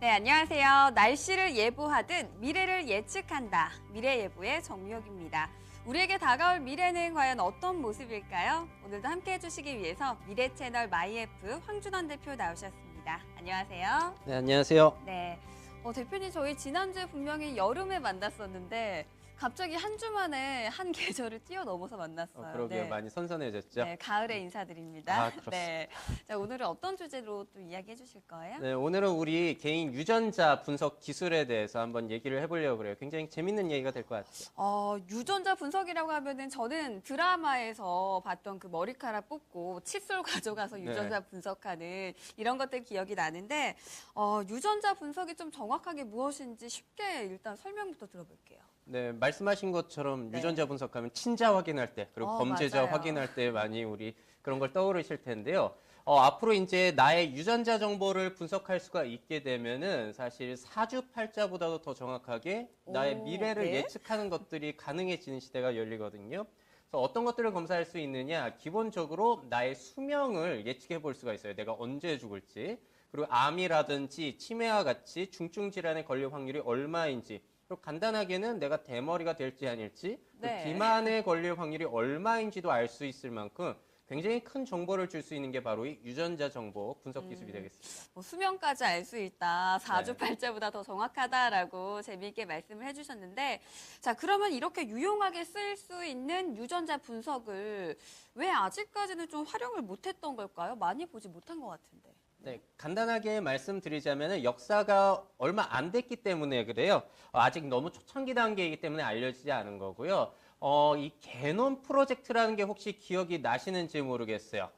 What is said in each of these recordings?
네, 안녕하세요. 날씨를 예보하듯 미래를 예측한다. 미래예보의 정미혁입니다. 우리에게 다가올 미래는 과연 어떤 모습일까요? 오늘도 함께 해주시기 위해서 미래 채널 마이F 황준원 대표 나오셨습니다. 안녕하세요. 네, 안녕하세요. 네, 대표님 저희 지난주에 분명히 여름에 만났었는데 갑자기 한 주 만에 한 계절을 뛰어넘어서 만났어요. 그러게요. 네. 많이 선선해졌죠? 네, 가을에 인사드립니다. 그렇습니다. 네. 자, 오늘은 어떤 주제로 또 이야기해 주실 거예요? 네, 오늘은 우리 개인 유전자 분석 기술에 대해서 한번 얘기를 해보려고 그래요. 굉장히 재밌는 얘기가 될 것 같아요. 유전자 분석이라고 하면은 저는 드라마에서 봤던 그 머리카락 뽑고 칫솔 가져가서 유전자 분석하는 이런 것들 기억이 나는데, 유전자 분석이 좀 정확하게 무엇인지 쉽게 일단 설명부터 들어볼게요. 네, 말씀하신 것처럼 네. 유전자 분석하면 친자 확인할 때, 그리고 범죄자 맞아요. 확인할 때 많이 우리 그런 걸 떠오르실 텐데요. 앞으로 이제 나의 유전자 정보를 분석할 수가 있게 되면은 사실 사주팔자보다도 더 정확하게 나의 미래를 네. 예측하는 것들이 가능해지는 시대가 열리거든요. 그래서 어떤 것들을 검사할 수 있느냐? 기본적으로 나의 수명을 예측해 볼 수가 있어요. 내가 언제 죽을지. 그리고 암이라든지 치매와 같이 중증 질환에 걸릴 확률이 얼마인지. 그리고 간단하게는 내가 대머리가 될지 아닐지, 네. 비만에 걸릴 확률이 얼마인지도 알 수 있을 만큼 굉장히 큰 정보를 줄 수 있는 게 바로 이 유전자 정보 분석 기술이 되겠습니다. 수명까지 알 수 있다. 네. 사주팔자보다 더 정확하다라고 재미있게 말씀을 해주셨는데, 자, 그러면 이렇게 유용하게 쓸 수 있는 유전자 분석을 왜 아직까지는 좀 활용을 못했던 걸까요? 많이 보지 못한 것 같은데. 네, 간단하게 말씀드리자면 역사가 얼마 안 됐기 때문에 그래요. 아직 너무 초창기 단계이기 때문에 알려지지 않은 거고요. 이 게놈 프로젝트라는 게 혹시 기억이 나시는지 모르겠어요.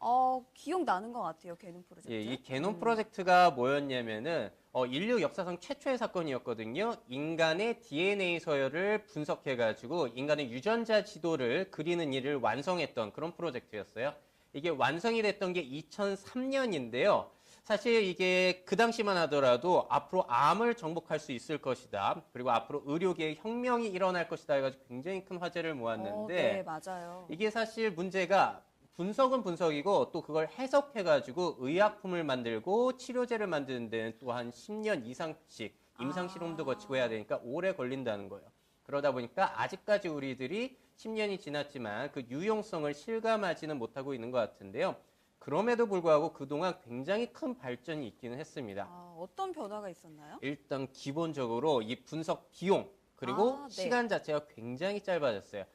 기억나는 것 같아요, 개놈 프로젝트. 예, 이 게놈 프로젝트가 뭐였냐면은 인류 역사상 최초의 사건이었거든요. 인간의 DNA 서열을 분석해가지고 인간의 유전자 지도를 그리는 일을 완성했던 그런 프로젝트였어요. 이게 완성이 됐던 게 2003년인데요. 사실 이게 그 당시만 하더라도 앞으로 암을 정복할 수 있을 것이다. 그리고 앞으로 의료계에 혁명이 일어날 것이다 해가지고 굉장히 큰 화제를 모았는데 네, 맞아요. 이게 사실 문제가 분석은 분석이고 또 그걸 해석해가지고 의약품을 만들고 치료제를 만드는 데는 또 한 10년 이상씩 임상실험도 거치고 해야 되니까 오래 걸린다는 거예요. 그러다 보니까 아직까지 우리들이 10년이 지났지만 그 유용성을 실감하지는 못하고 있는 것 같은데요. 그럼에도 불구하고 그동안 굉장히 큰 발전이 있기는 했습니다. 어떤 변화가 있었나요? 일단 기본적으로 이 분석 비용 그리고 네. 시간 자체가 굉장히 짧아졌어요.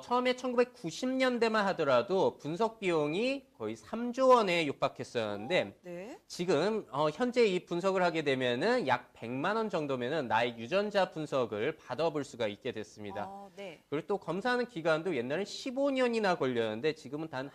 처음에 1990년대만 하더라도 분석 비용이 거의 3조 원에 육박했었는데 네. 지금 현재 이 분석을 하게 되면은 약 100만 원 정도면은 나의 유전자 분석을 받아볼 수가 있게 됐습니다. 네. 그리고 또 검사하는 기간도 옛날엔 15년이나 걸렸는데 지금은 단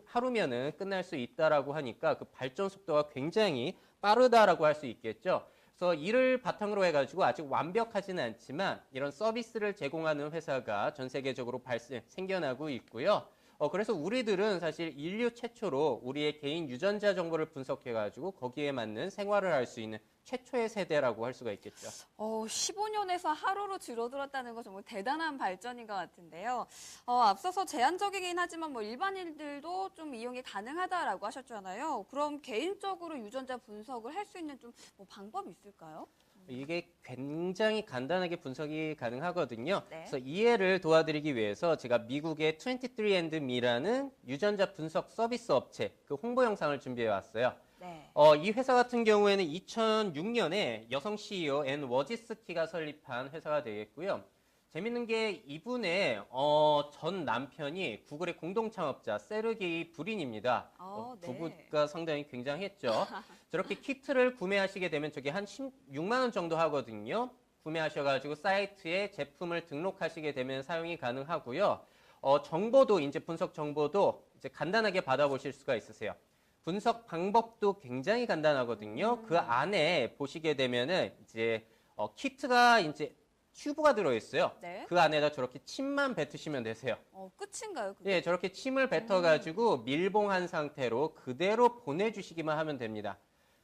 하루면은 끝날 수 있다라고 하니까 그 발전 속도가 굉장히 빠르다라고 할 수 있겠죠. 그래서 이를 바탕으로 해가지고 아직 완벽하지는 않지만 이런 서비스를 제공하는 회사가 전 세계적으로 생겨나고 있고요. 그래서 우리들은 사실 인류 최초로 우리의 개인 유전자 정보를 분석해가지고 거기에 맞는 생활을 할 수 있는 최초의 세대라고 할 수가 있겠죠. 15년에서 하루로 줄어들었다는 거 정말 대단한 발전인 것 같은데요. 앞서서 제한적이긴 하지만 뭐 일반인들도 좀 이용이 가능하다라고 하셨잖아요. 그럼 개인적으로 유전자 분석을 할 수 있는 좀 뭐 방법이 있을까요? 이게 굉장히 간단하게 분석이 가능하거든요. 네. 그래서 이해를 도와드리기 위해서 제가 미국의 23andMe라는 유전자 분석 서비스 업체 그 홍보 영상을 준비해 왔어요. 네. 이 회사 같은 경우에는 2006년에 여성 CEO 앤 워지스키가 설립한 회사가 되겠고요. 재밌는 게 이분의 전 남편이 구글의 공동 창업자 세르게이 브린입니다. 네. 부부가 상당히 굉장했죠. 저렇게 키트를 구매하시게 되면 저게 한 16만 원 정도 하거든요. 구매하셔가지고 사이트에 제품을 등록하시게 되면 사용이 가능하고요. 정보도 이제 분석 정보도 이제 간단하게 받아보실 수가 있으세요. 분석 방법도 굉장히 간단하거든요. 그 안에 보시게 되면은 이제 키트가 이제 튜브가 들어있어요. 네. 그 안에다 저렇게 침만 뱉으시면 되세요. 끝인가요? 그게? 예, 저렇게 침을 뱉어가지고 밀봉한 상태로 그대로 보내주시기만 하면 됩니다.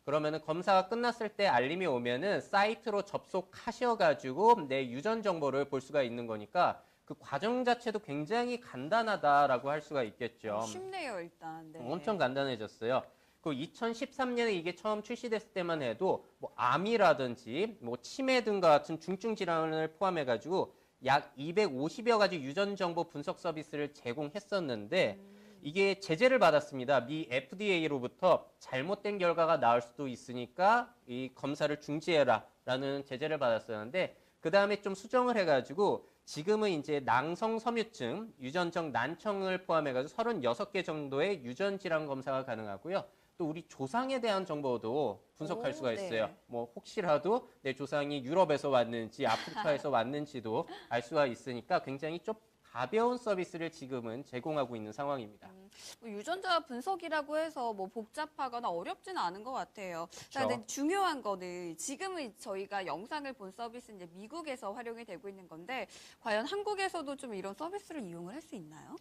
그러면은 검사가 끝났을 때 알림이 오면은 사이트로 접속하셔가지고 내 유전 정보를 볼 수가 있는 거니까 그 과정 자체도 굉장히 간단하다라고 할 수가 있겠죠. 쉽네요, 일단. 네. 엄청 간단해졌어요. 그 2013년에 이게 처음 출시됐을 때만 해도 뭐 암이라든지 뭐 치매 등과 같은 중증 질환을 포함해가지고 약 250여 가지 유전 정보 분석 서비스를 제공했었는데 이게 제재를 받았습니다. 미 FDA로부터 잘못된 결과가 나올 수도 있으니까 이 검사를 중지해라라는 제재를 받았었는데 그 다음에 좀 수정을 해가지고 지금은 이제 낭성섬유증, 유전적 난청을 포함해가지고 36개 정도의 유전 질환 검사가 가능하고요. 또 우리 조상에 대한 정보도 분석할 수가 있어요. 네. 뭐 혹시라도 내 조상이 유럽에서 왔는지 아프리카에서 왔는지도 알 수가 있으니까 굉장히 좀 가벼운 서비스를 지금은 제공하고 있는 상황입니다. 뭐 유전자 분석이라고 해서 뭐 복잡하거나 어렵지는 않은 것 같아요. 자, 그렇죠. 근데 중요한 거는 지금은 저희가 영상을 본 서비스는 이제 미국에서 활용이 되고 있는 건데 과연 한국에서도 좀 이런 서비스를 이용을 할 수 있나요?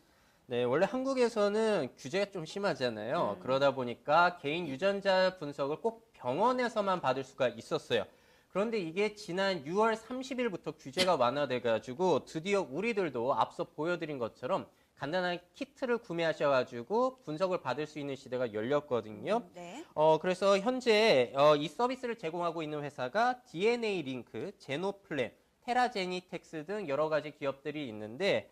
네, 원래 한국에서는 규제가 좀 심하잖아요. 그러다 보니까 개인 유전자 분석을 꼭 병원에서만 받을 수가 있었어요. 그런데 이게 지난 6월 30일부터 규제가 완화돼가지고 드디어 우리들도 앞서 보여드린 것처럼 간단한 키트를 구매하셔가지고 분석을 받을 수 있는 시대가 열렸거든요. 네. 그래서 현재 이 서비스를 제공하고 있는 회사가 DNA 링크, 제노플랜, 테라제니텍스 등 여러 가지 기업들이 있는데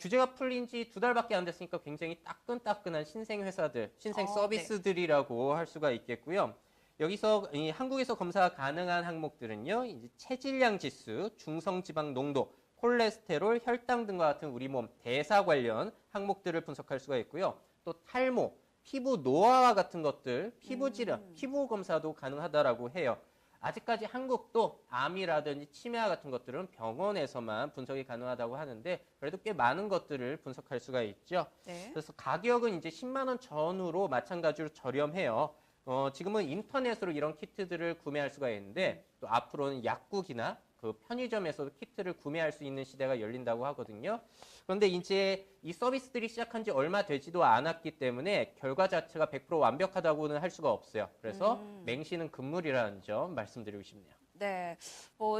규제가 풀린 지 2달밖에 안 됐으니까 굉장히 따끈따끈한 신생 회사들, 신생 네. 서비스들이라고 할 수가 있겠고요. 여기서 한국에서 검사가 가능한 항목들은요, 이제 체질량 지수, 중성지방 농도, 콜레스테롤, 혈당 등과 같은 우리 몸 대사 관련 항목들을 분석할 수가 있고요. 또 탈모, 피부 노화와 같은 것들, 피부 질환, 피부 검사도 가능하다라고 해요. 아직까지 한국도 암이라든지 치매와 같은 것들은 병원에서만 분석이 가능하다고 하는데 그래도 꽤 많은 것들을 분석할 수가 있죠. 네. 그래서 가격은 이제 10만 원 전후로 마찬가지로 저렴해요. 지금은 인터넷으로 이런 키트들을 구매할 수가 있는데 또 앞으로는 약국이나 그 편의점에서도 키트를 구매할 수 있는 시대가 열린다고 하거든요. 그런데 이제 이 서비스들이 시작한 지 얼마 되지도 않았기 때문에 결과 자체가 100% 완벽하다고는 할 수가 없어요. 그래서 맹신은 금물이라는 점 말씀드리고 싶네요. 네.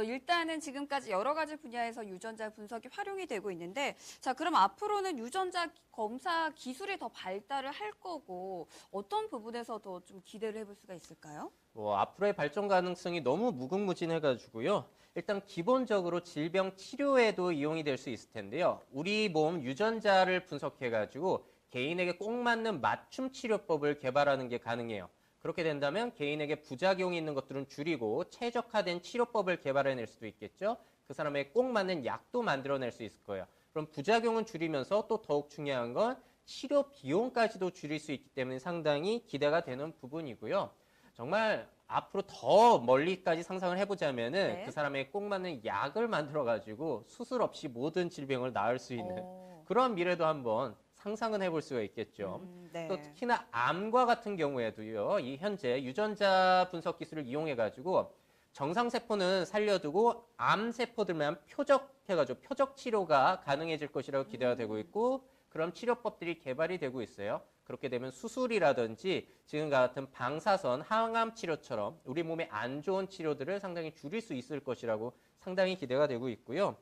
일단은 지금까지 여러 가지 분야에서 유전자 분석이 활용이 되고 있는데, 자, 그럼 앞으로는 유전자 검사 기술이 더 발달을 할 거고, 어떤 부분에서 더 좀 기대를 해볼 수가 있을까요? 앞으로의 발전 가능성이 너무 무궁무진해가지고요. 일단 기본적으로 질병 치료에도 이용이 될 수 있을 텐데요. 우리 몸 유전자를 분석해가지고 개인에게 꼭 맞는 맞춤 치료법을 개발하는 게 가능해요. 그렇게 된다면 개인에게 부작용이 있는 것들은 줄이고 최적화된 치료법을 개발해낼 수도 있겠죠. 그 사람에게 꼭 맞는 약도 만들어낼 수 있을 거예요. 그럼 부작용은 줄이면서 또 더욱 중요한 건 치료 비용까지도 줄일 수 있기 때문에 상당히 기대가 되는 부분이고요. 정말 앞으로 더 멀리까지 상상을 해보자면은 네. 그 사람에게 꼭 맞는 약을 만들어가지고 수술 없이 모든 질병을 나을 수 있는 그런 미래도 한번 상상은 해볼 수가 있겠죠. 네. 또 특히나 암과 같은 경우에도요, 이 현재 유전자 분석 기술을 이용해가지고 정상세포는 살려두고 암세포들만 표적해가지고 표적 치료가 가능해질 것이라고 기대가 되고 있고, 그런 치료법들이 개발이 되고 있어요. 그렇게 되면 수술이라든지 지금과 같은 방사선, 항암 치료처럼 우리 몸에 안 좋은 치료들을 상당히 줄일 수 있을 것이라고 상당히 기대가 되고 있고요.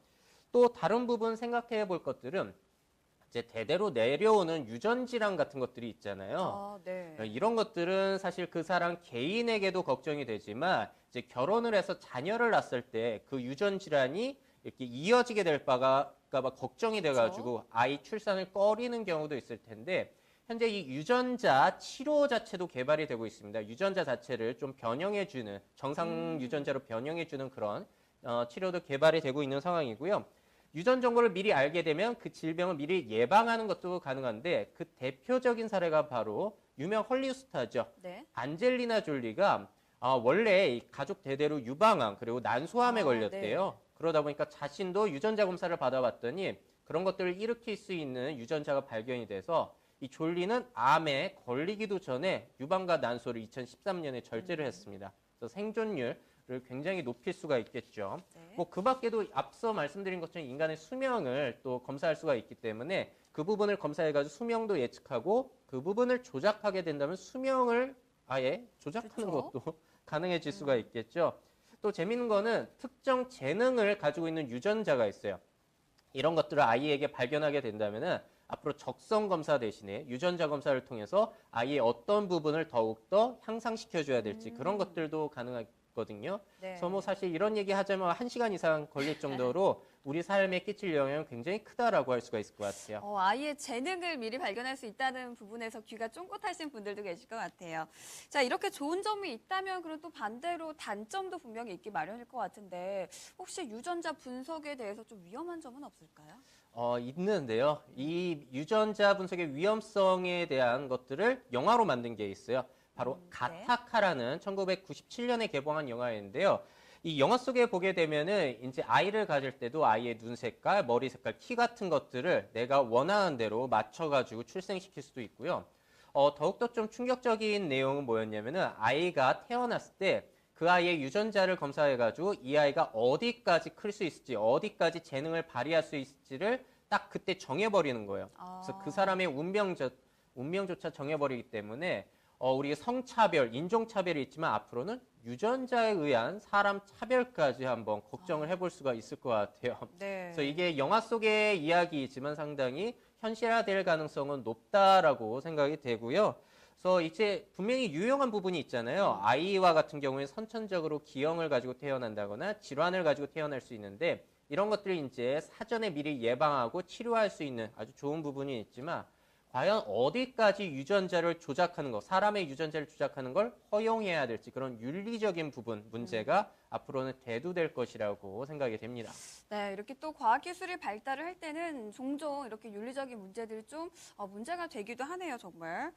또 다른 부분 생각해 볼 것들은 이제 대대로 내려오는 유전 질환 같은 것들이 있잖아요. 네. 이런 것들은 사실 그 사람 개인에게도 걱정이 되지만 이제 결혼을 해서 자녀를 낳았을 때 그 유전 질환이 이렇게 이어지게 될 바가 걱정이 돼가지고 아이 출산을 꺼리는 경우도 있을 텐데 현재 이 유전자 치료 자체도 개발이 되고 있습니다. 유전자 자체를 좀 변형해주는 정상 유전자로 변형해주는 그런 치료도 개발이 되고 있는 상황이고요. 유전 정보를 미리 알게 되면 그 질병을 미리 예방하는 것도 가능한데 그 대표적인 사례가 바로 유명 헐리우드 스타죠. 네. 안젤리나 졸리가 원래 가족 대대로 유방암 그리고 난소암에 걸렸대요. 그러다 보니까 자신도 유전자 검사를 받아봤더니 그런 것들을 일으킬 수 있는 유전자가 발견이 돼서 이 졸리는 암에 걸리기도 전에 유방과 난소를 2013년에 절제를 했습니다. 그래서 생존율을 굉장히 높일 수가 있겠죠. 네. 뭐 그 밖에도 앞서 말씀드린 것처럼 인간의 수명을 또 검사할 수가 있기 때문에 그 부분을 검사해가지고 수명도 예측하고 그 부분을 조작하게 된다면 수명을 아예 조작하는 그렇죠. 것도 가능해질 수가 있겠죠. 또 재밌는 거는 특정 재능을 가지고 있는 유전자가 있어요. 이런 것들을 아이에게 발견하게 된다면은 앞으로 적성 검사 대신에 유전자 검사를 통해서 아이의 어떤 부분을 더욱더 향상시켜줘야 될지 그런 것들도 가능하거든요. 네. 그래서 뭐 사실 이런 얘기 하자면 1시간 이상 걸릴 정도로 우리 삶에 끼칠 영향은 굉장히 크다라고 할 수가 있을 것 같아요. 아이의 재능을 미리 발견할 수 있다는 부분에서 귀가 쫑긋하신 분들도 계실 것 같아요. 자, 이렇게 좋은 점이 있다면 그럼 또 반대로 단점도 분명히 있기 마련일 것 같은데 혹시 유전자 분석에 대해서 좀 위험한 점은 없을까요? 있는데요. 이 유전자 분석의 위험성에 대한 것들을 영화로 만든 게 있어요. 바로 네. 가타카라는 1997년에 개봉한 영화인데요. 이 영화 속에 보게 되면은 이제 아이를 가질 때도 아이의 눈 색깔, 머리 색깔, 키 같은 것들을 내가 원하는 대로 맞춰가지고 출생시킬 수도 있고요. 더욱더 좀 충격적인 내용은 뭐였냐면은 아이가 태어났을 때 그 아이의 유전자를 검사해가지고 이 아이가 어디까지 클 수 있을지, 어디까지 재능을 발휘할 수 있을지를 딱 그때 정해버리는 거예요. 그래서 그 사람의 운명조차 정해버리기 때문에 우리 성차별, 인종차별이 있지만 앞으로는 유전자에 의한 사람 차별까지 한번 걱정을 해볼 수가 있을 것 같아요. 네. 그래서 이게 영화 속의 이야기이지만 상당히 현실화될 가능성은 높다라고 생각이 되고요. 그래서 이제 분명히 유용한 부분이 있잖아요. 아이와 같은 경우에 선천적으로 기형을 가지고 태어난다거나 질환을 가지고 태어날 수 있는데 이런 것들을 이제 사전에 미리 예방하고 치료할 수 있는 아주 좋은 부분이 있지만 과연 어디까지 유전자를 조작하는 거, 사람의 유전자를 조작하는 걸 허용해야 될지 그런 윤리적인 부분, 문제가 앞으로는 대두될 것이라고 생각이 됩니다. 네, 이렇게 또 과학기술이 발달을 할 때는 종종 이렇게 윤리적인 문제들이 좀 문제가 되기도 하네요, 정말.